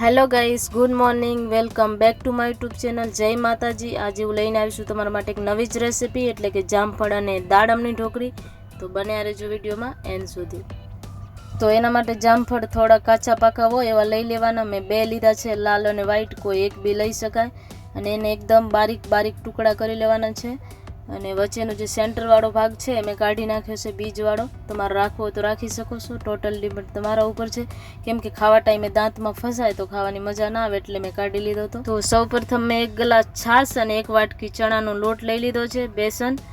Hello guys, good morning, welcome back to my YouTube channel. જય માતાજી. આજે હું લઈને આવીશું તમારા માટે એક નવી જ રેસીપી, એટલે કે જામફળ અને દાડમની ઢોકળી. તો બન્યા રહેજો વિડીયોમાં એન્ડ સુધી. તો એના માટે જામફળ થોડા કાચા પાકા હોય એવા લઈ લેવાના. મેં 2 લીધા છે, લાલ અને વ્હાઈટ. કોઈ એક બી લઈ શકાય. અને એને એકદમ બારીક બારીક ટુકડા કરી લેવાના છે. અને વચ્ચેનો જે સેન્ટરવાળો ભાગ છે મેં કાઢી નાખ્યો છે, બીજવાળો. તમારે રાખવો હોય તો રાખી શકો છો, ટોટલ લિમિટ તમારા ઉપર છે. કેમ કે ખાવા ટાઈમે દાંતમાં ફસાય તો ખાવાની મજા ના આવે, એટલે મેં કાઢી લીધો હતો. તો સૌપ્રથમ મેં 1 ગ્લાસ છાશ અને 1 વાટકી ચણાનો લોટ લઈ લીધો છે, બેસન.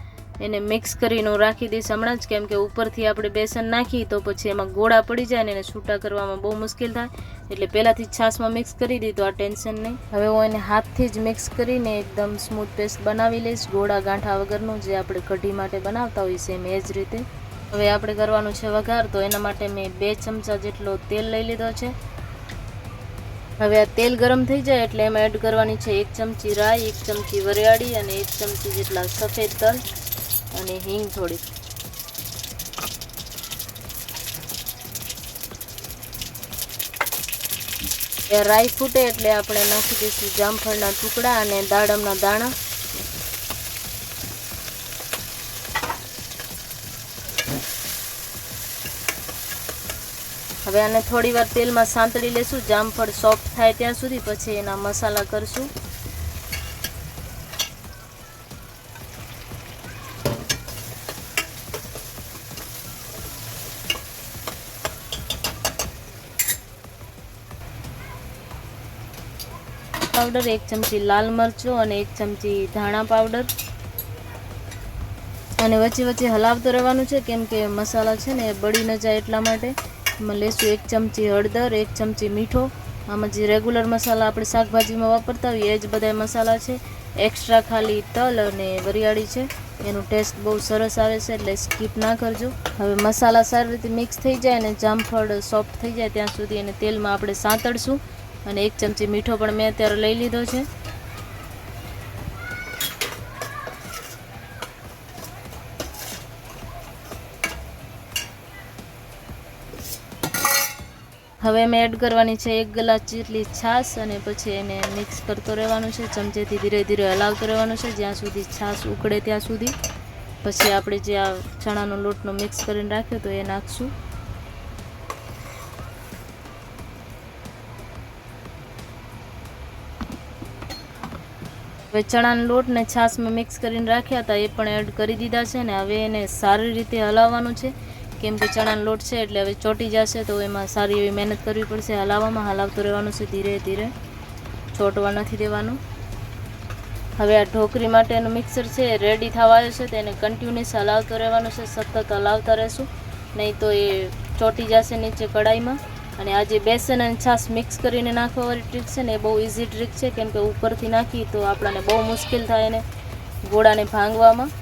એને મિક્સ કરીને રાખી દઈશ હમણાં જ, કેમ કે ઉપરથી આપણે બેસન નાખીએ તો પછી એમાં ગોળા પડી જાય ને એને છૂટા કરવામાં બહુ મુશ્કેલ થાય. એટલે પહેલાંથી જ છાશમાં મિક્સ કરી દીધું, આ ટેન્શન નહીં. હવે હું એને હાથથી જ મિક્સ કરીને એકદમ સ્મૂથ પેસ્ટ બનાવી લઈશ, ગોળા ગાંઠા વગરનું, જે આપણે કઢી માટે બનાવતા હોઈએ સેમ એ જ રીતે. હવે આપણે કરવાનું છે વઘાર. તો એના માટે મેં 2 ચમચા જેટલો તેલ લઈ લીધો છે. હવે આ તેલ ગરમ થઈ જાય એટલે એમાં એડ કરવાની છે 1 ચમચી રાઈ, 1 ચમચી વરિયાળી અને 1 ચમચી જેટલા સફેદ તલ અને હિંગ થોડીક. રાઈ ફૂટે એટલે આપણે નાખી દઈશું જામફળના ટુકડા અને દાડમના દાણા. હવે આને થોડી વાર તેલમાં સાંતળી લેશું, જામફળ સોફ્ટ થાય ત્યાં સુધી. પછી એના મસાલા કરશું. પાવડર, 1 ચમચી લાલ મરચું અને 1 ચમચી ધાણા પાવડર. અને વચ્ચે વચ્ચે હલાવતો રહેવાનું છે, કેમ કે મસાલા છે ને એ બળી ન જાય એટલા માટે. એમાં લેશું 1 ચમચી હળદર, 1 ચમચી મીઠો. આમાં જે રેગ્યુલર મસાલા આપણે શાકભાજીમાં વાપરતા હોઈએ એ જ બધા મસાલા છે. એક્સ્ટ્રા ખાલી તલ અને વરિયાળી છે, એનું ટેસ્ટ બહુ સરસ આવે છે, એટલે સ્કીપ ના કરજો. હવે મસાલા સારી રીતે મિક્સ થઈ જાય અને જામફળ સોફ્ટ થઈ જાય ત્યાં સુધી એને તેલમાં આપણે સાંતળશું. અને 1 ચમચી મીઠો પણ મેં અત્યારે લઈ લીધો છે. હવે મેં એડ કરવાની છે 1 ગ્લાસ જેટલી છાશ અને પછી એને મિક્સ કરતો રહેવાનું છે. ચમચેથી ધીરે ધીરે હલાવતો રહેવાનું છે જ્યાં સુધી છાશ ઉકળે ત્યાં સુધી. પછી આપણે જે આ ચણાનો લોટનો મિક્સ કરીને રાખ્યો તો એ નાખશું. હવે ચણાનો લોટ ને છાશમાં મિક્સ કરીને રાખ્યા હતા એ પણ એડ કરી દીધા છે. ને હવે એને સારી રીતે હલાવવાનું છે, કેમ કે ચણાનો લોટ છે એટલે હવે ચોંટી જશે, તો એમાં સારી એવી મહેનત કરવી પડશે. હલાવતું રહેવાનું છે ધીરે ધીરે, ચોંટવા નથી દેવાનું. હવે આ ઢોકળી માટેનું મિક્સર છે એ રેડી થવા આવ્યું છે, તો એને કન્ટિન્યુઅસ હલાવતો રહેવાનું છે. સતત હલાવતા રહેશું, નહીં તો એ ચોંટી જશે નીચે કડાઈમાં. અને આ જે બેસન અને છાશ મિક્સ કરીને નાખવાવાળી ટ્રીક છે ને એ બહુ ઇઝી ટ્રીક છે, કેમ કે ઉપરથી નાખી તો આપણને બહુ મુશ્કેલ થાય એને ગોળાને ભાંગવામાં.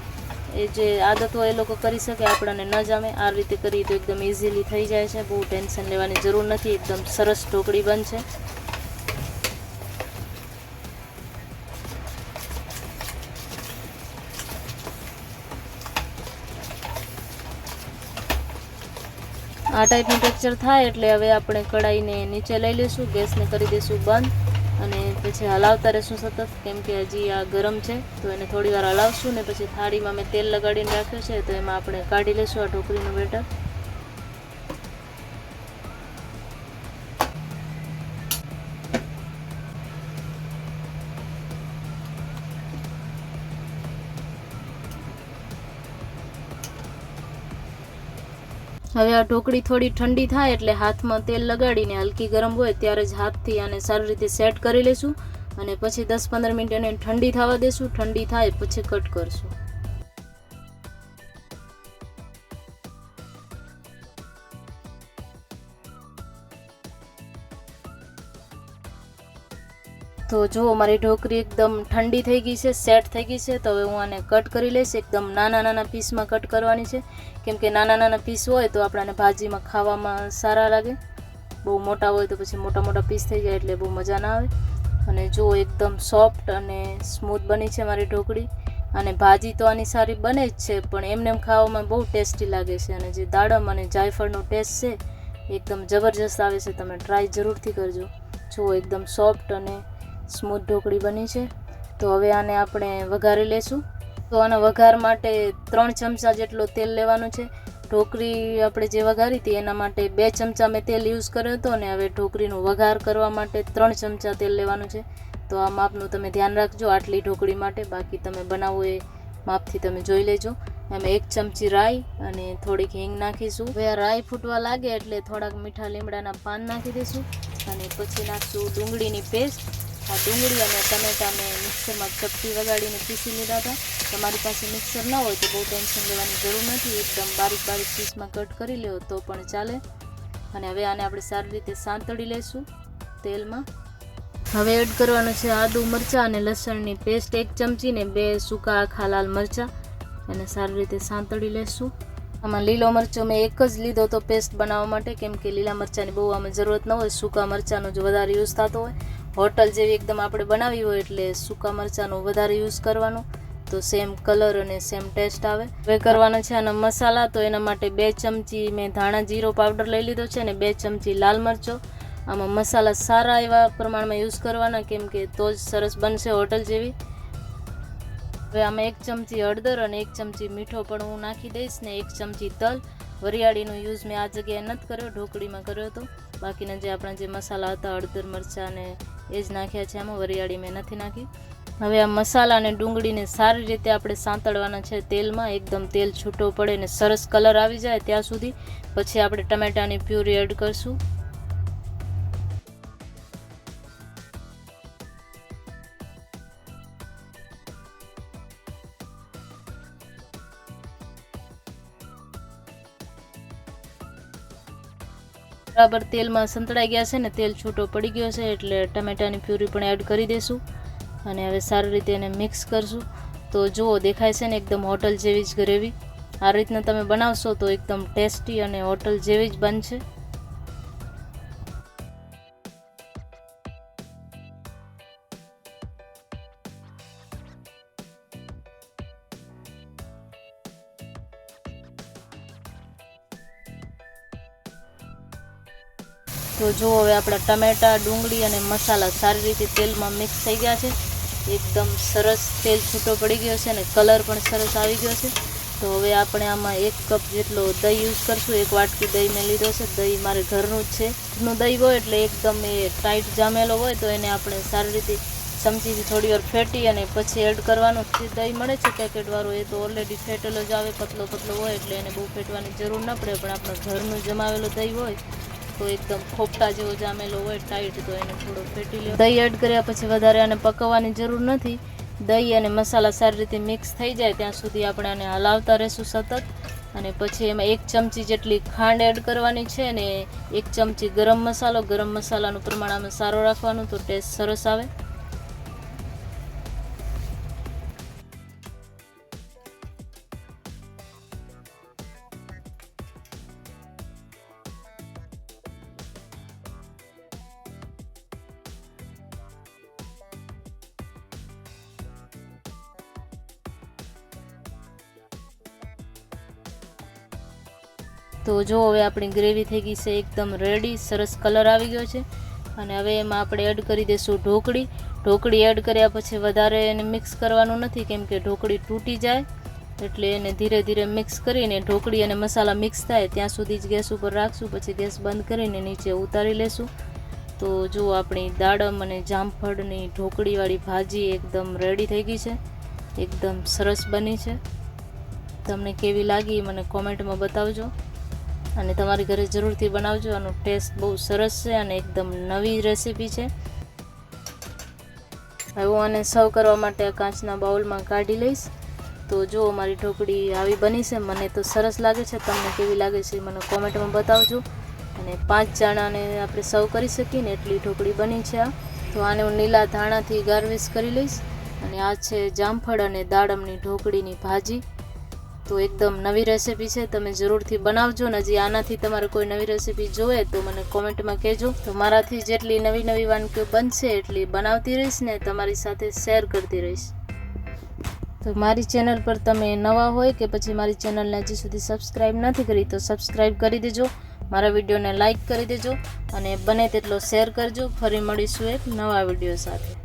એ જે આદત હોય એ લોકો કરી શકે, આપણને ન જામે. આ રીતે કરીએ તો એકદમ ઇઝીલી થઈ જાય છે, બહુ ટેન્શન લેવાની જરૂર નથી. એકદમ સરસ ઢોકળી બનશે. આ ટાઈપનું ટેક્સચર થાય એટલે હવે આપણે કઢાઈને નીચે લઈ લઈશું, ગેસને કરી દઈશું બંધ. અને પછી હલાવતા રહીશું સતત, કેમ કે હજી આ ગરમ છે. તો એને થોડી વાર હલાવશું ને પછી થાળીમાં મેં તેલ લગાડીને રાખ્યું છે, તો એમાં આપણે કાઢી લઈશું આ ઢોકળીનું બેટર. હવે આ ઢોકળી થોડી ઠંડી થાય એટલે હાથમાં તેલ લગાડીને, હલકી ગરમ હોય ત્યારે જ હાથથી આને સારી રીતે સેટ કરી લઈશું. અને પછી 10-15 મિનિટ એને ઠંડી થવા દઈશું. ઠંડી થાય પછી કટ કરશું. તો જો મારી ઢોકળી એકદમ ઠંડી થઈ ગઈ છે, સેટ થઈ ગઈ છે. તો હવે હું આને કટ કરી લઈશ. એકદમ નાના નાના પીસમાં કટ કરવાની છે, કેમ કે નાના નાના પીસ હોય તો આપણને ભાજીમાં ખાવામાં સારા લાગે. બહુ મોટા હોય તો પછી મોટા મોટા પીસ થઈ જાય એટલે બહુ મજા ના આવે. અને જો એકદમ સોફ્ટ અને સ્મૂથ બની છે મારી ઢોકળી. અને ભાજી તો આની સારી બને જ છે, પણ એમને એમ ખાવામાં બહુ ટેસ્ટી લાગે છે. અને જે દાડમ અને જાયફળનો ટેસ્ટ છે એકદમ જબરજસ્ત આવે છે. તમે ટ્રાય જરૂરથી કરજો. જો એકદમ સોફ્ટ અને સ્મૂથ ઢોકળી બની છે. તો હવે આને આપણે વઘારી લેશું. તો આના વઘાર માટે 3 ચમચા જેટલો તેલ લેવાનું છે. ઢોકળી આપણે જે વઘારી હતી એના માટે 2 ચમચા મેં તેલ યુઝ કર્યો હતો અને હવે ઢોકળીનો વઘાર કરવા માટે 3 ચમચા તેલ લેવાનું છે. તો આ માપનું તમે ધ્યાન રાખજો આટલી ઢોકળી માટે, બાકી તમે બનાવો એ માપથી તમે જોઈ લેજો. અમે 1 ચમચી રાઈ અને થોડીક હિંગ નાખીશું. હવે આ રાઈ ફૂટવા લાગે એટલે થોડાક મીઠા લીમડાના પાન નાખી દઈશું અને પછી નાખશું ડુંગળીની પેસ્ટ. આ ડુંગળી અને ટમેટા મેં મિક્સરમાં ચપટી વગાડીને પીસી લીધા હતા. તમારી પાસે મિક્સર ન હોય તો બહુ ટેન્શન લેવાની જરૂર નથી, એકદમ બારીક બારીક પીસમાં કટ કરી લો તો પણ ચાલે. અને હવે આને આપણે સારી રીતે સાંતળી લઈશું તેલમાં. હવે એડ કરવાનું છે આદુ મરચાં અને લસણની પેસ્ટ 1 ચમચી ને 2 સૂકા આખા લાલ મરચાં. એને સારી રીતે સાંતળી લેશું. આમાં લીલો મરચો મેં 1 જ લીધો તો પેસ્ટ બનાવવા માટે, કેમ કે લીલા મરચાંની બહુ આમાં જરૂરત ન હોય, સૂકા મરચાંનો જ વધારે યુઝ થતો હોય. હોટલ જેવી એકદમ આપણે બનાવી હોય એટલે સૂકા મરચાંનો વધારે યુઝ કરવાનો, તો સેમ કલર અને સેમ ટેસ્ટ આવે. હવે કરવાનો છે આના મસાલા. તો એના માટે 2 ચમચી મેં ધાણા જીરો પાવડર લઈ લીધો છે અને 2 ચમચી લાલ મરચો. આમાં મસાલા સારા એવા પ્રમાણમાં યુઝ કરવાના, કેમ કે તો જ સરસ બનશે હોટલ જેવી. હવે આમાં 1 ચમચી હળદર અને 1 ચમચી મીઠો પણ હું નાખી દઈશ ને 1 ચમચી તલ. વરિયાળીનો યુઝ મેં આ જગ્યાએ નથી કર્યો, ઢોકળીમાં કર્યો હતો. બાકીના જે આપણા જે મસાલા હતા હળદર મરચાં ને એ જ નાખ્યા છે, આમાં વરિયાળી મેં નથી નાખી. હવે આ મસાલા અને ડુંગળીને સારી રીતે આપણે સાંતળવાના છે તેલમાં, એકદમ તેલ છૂટો પડે ને સરસ કલર આવી જાય ત્યાં સુધી. પછી આપણે ટમેટાની પ્યુરી એડ કરશું. બરાબર તેલમાં સંતળાઈ ગયા છે ને તેલ છૂટો પડી ગયો છે એટલે ટમેટાની પ્યુરી પણ એડ કરી દઈશું અને હવે સારી રીતે એને મિક્સ કરશું. તો જુઓ દેખાય છે ને એકદમ હોટલ જેવી જ ગ્રેવી. આ રીતના તમે બનાવશો તો એકદમ ટેસ્ટી અને હોટલ જેવી જ બનશે. તો જો હવે આપણા ટમેટા ડુંગળી અને મસાલા સારી રીતે તેલમાં મિક્સ થઈ ગયા છે. એકદમ સરસ તેલ છૂટો પડી ગયો છે અને કલર પણ સરસ આવી ગયો છે. તો હવે આપણે આમાં 1 કપ જેટલો દહીં યુઝ કરશું. 1 વાટકી દહીં મેં લીધો છે. દહીં મારે ઘરનું જ છે. ઘરનું દહીં હોય એટલે એકદમ એ ટાઈટ જામેલો હોય તો એને આપણે સારી રીતે ચમચીથી થોડી વાર ફેટી અને પછી એડ કરવાનું. જે દહીં મળે છે પેકેટવાળું એ તો ઓલરેડી ફેટેલો જ આવે, પતલો પતલો હોય એટલે એને બહુ ફેટવાની જરૂર ન પડે. પણ આપણે ઘરનું જમાવેલું દહીં હોય તો એકદમ ખોપટા જેવો જામેલો હોય ટાઈટ, તો એને થોડો ફેટી લો. દહીં એડ કર્યા પછી વધારે આને પકવવાની જરૂર નથી. દહીં અને મસાલા સારી રીતે મિક્સ થઈ જાય ત્યાં સુધી આપણે આને હલાવતા રહેશું સતત. અને પછી એમાં 1 ચમચી જેટલી ખાંડ એડ કરવાની છે અને 1 ચમચી ગરમ મસાલો. ગરમ મસાલાનું પ્રમાણ આમાં સારું રાખવાનું તો ટેસ્ટ સરસ આવે. તો જો હવે આપણી ગ્રેવી થઈ ગઈ છે એકદમ રેડી, સરસ કલર આવી ગયો છે. અને હવે એમાં આપણે એડ કરી દઈશું ઢોકળી. ઢોકળી એડ કર્યા પછી વધારે એને મિક્સ કરવાનું નથી, કેમ કે ઢોકળી તૂટી જાય. એટલે એને ધીરે ધીરે મિક્સ કરીને ઢોકળી અને મસાલા મિક્સ થાય ત્યાં સુધી જ ગેસ ઉપર રાખશું. પછી ગેસ બંધ કરીને નીચે ઉતારી લેશું. તો જો આપણી દાડમ અને જામફળની ઢોકળીવાળી ભાજી એકદમ રેડી થઈ ગઈ છે. એકદમ સરસ બની છે. તમને કેવી લાગી મને કોમેન્ટમાં બતાવજો અને તમારી ઘરે જરૂરથી બનાવજો. આનો ટેસ્ટ બહુ સરસ છે અને એકદમ નવી રેસીપી છે. હવે હું આને સર્વ કરવા માટે કાચના બાઉલમાં કાઢી લઈશ. તો જો મારી ઢોકળી આવી બની છે. મને તો સરસ લાગે છે. તમને કેવી લાગે છે મને કોમેન્ટમાં બતાવજો. અને 5 જણાને આપણે સર્વ કરી શકીએ ને એટલી ઢોકળી બની છે આ. તો આને હું લીલા ધાણાથી ગાર્નિશ કરી લઈશ. અને આ છે જામફળ અને દાડમની ઢોકળીની ભાજી. તો એકદમ નવી રેસીપી છે, તમે જરૂરથી બનાવજો. ને હજી આનાથી તમારે કોઈ નવી રેસીપી જોઈએ તો મને કોમેન્ટમાં કહેજો. તો મારાથી જેટલી નવી નવી વાનગીઓ બનશે એટલી બનાવતી રહીશ ને તમારી સાથે શેર કરતી રહીશ. તો મારી ચેનલ પર તમે નવા હોય કે પછી મારી ચેનલને હજી સુધી સબસ્ક્રાઈબ નથી કરી તો સબસ્ક્રાઈબ કરી દેજો. મારા વિડીયોને લાઈક કરી દેજો અને બને તેટલો શેર કરજો. ફરી મળીશું એક નવા વિડીયો સાથે.